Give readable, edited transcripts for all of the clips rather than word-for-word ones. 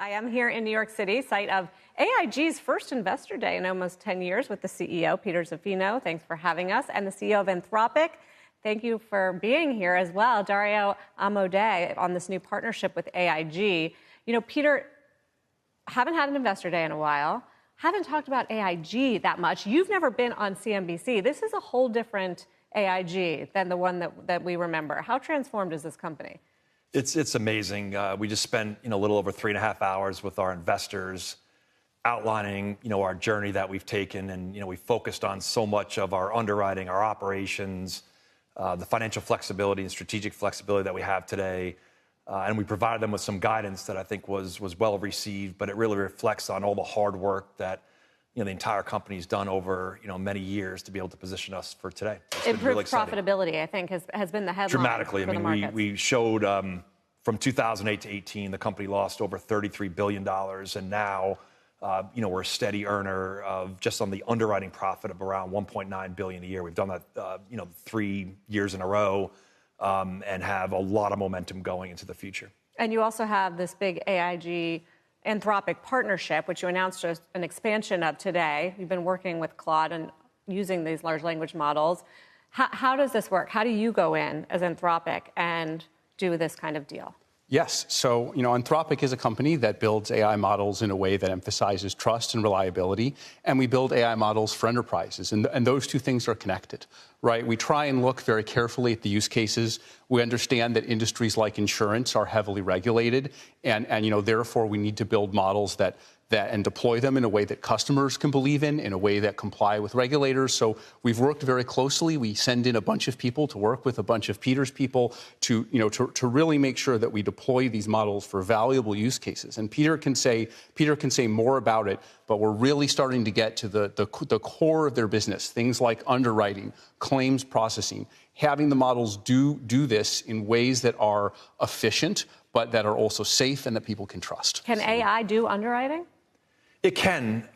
Hi, I'm here in New York City, site of AIG's first Investor Day in almost 10 years with the CEO, Peter Zaffino. Thanks for having us. And the CEO of Anthropic. Thank you for being here as well, Dario Amodei, on this new partnership with AIG. You know, Peter, haven't had an Investor Day in a while. Haven't talked about AIG that much. You've never been on CNBC. This is a whole different AIG than the one that we remember. How transformed is this company? It's amazing. We just spent a little over 3.5 hours with our investors, outlining our journey that we've taken, and we focused on so much of our underwriting, our operations, the financial flexibility and strategic flexibility that we have today, and we provided them with some guidance that I think was well received. But it really reflects on all the hard work that the entire company's done over many years to be able to position us for today. Improved really profitability, I think, has been the headline. Dramatically. For the markets. We showed from 2008 to 18, the company lost over $33 billion, and now we're a steady earner of just on the underwriting profit of around $1.9 billion a year. We've done that 3 years in a row, and have a lot of momentum going into the future. And you also have this big AIG Anthropic partnership, which you announced just an expansion of today. You've been working with Claude and using these large language models. How does this work? How do you go in as Anthropic and do this kind of deal? Yes. So, Anthropic is a company that builds AI models in a way that emphasizes trust and reliability. And we build AI models for enterprises. And those two things are connected, right? We try and look very carefully at the use cases. We understand that industries like insurance are heavily regulated. And therefore, we need to build models and deploy them in a way that customers can believe in a way that comply with regulators. So we've worked very closely. We send in a bunch of people to work with a bunch of Peter's people to really make sure that we deploy these models for valuable use cases. And Peter can say more about it, but we're really starting to get to the core of their business, things like underwriting, claims processing, having the models do this in ways that are efficient, but that are also safe and that people can trust. Can AI do underwriting? It can.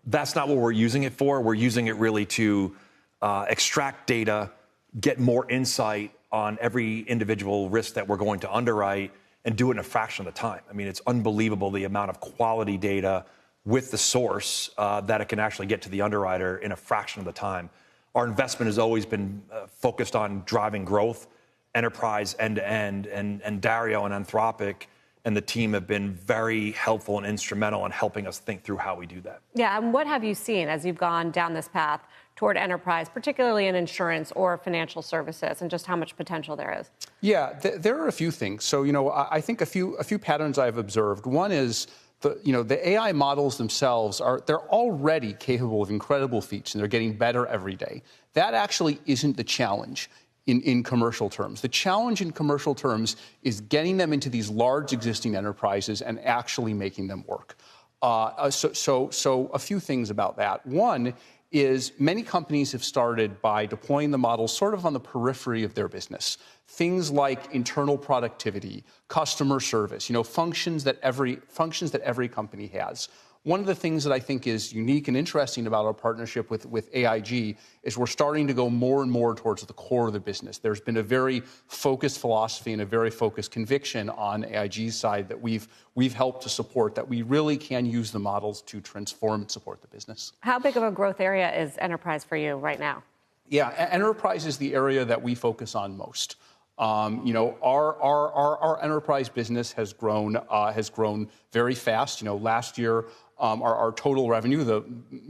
That's not what we're using it for. We're using it really to extract data, get more insight on every individual risk that we're going to underwrite, and do it in a fraction of the time. I mean, it's unbelievable the amount of quality data with the source that it can actually get to the underwriter in a fraction of the time. Our investment has always been focused on driving growth, enterprise end-to-end, and Dario and Anthropic and the team have been very helpful and instrumental in helping us think through how we do that. Yeah, and what have you seen as you've gone down this path toward enterprise, particularly in insurance or financial services, and just how much potential there is? Yeah, there are a few things. So, I think a few patterns I've observed. One is the AI models themselves they're already capable of incredible feats, and they're getting better every day. That actually isn't the challenge in commercial terms. The challenge in commercial terms is getting them into these large existing enterprises and actually making them work. So a few things about that. One is many companies have started by deploying the models sort of on the periphery of their business. Things like internal productivity, customer service, functions that every company has. One of the things that I think is unique and interesting about our partnership with AIG is we're starting to go more and more towards the core of the business. There's been a very focused philosophy and a very focused conviction on AIG's side that we've helped to support, that we really can use the models to transform and support the business. How big of a growth area is enterprise for you right now? Yeah, enterprise is the area that we focus on most. Our enterprise business has grown very fast. Last year, our total revenue, the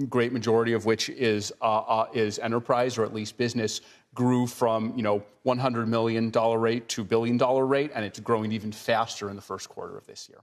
great majority of which is enterprise or at least business, grew from $100 million rate to $1 billion rate, and it's growing even faster in the first quarter of this year.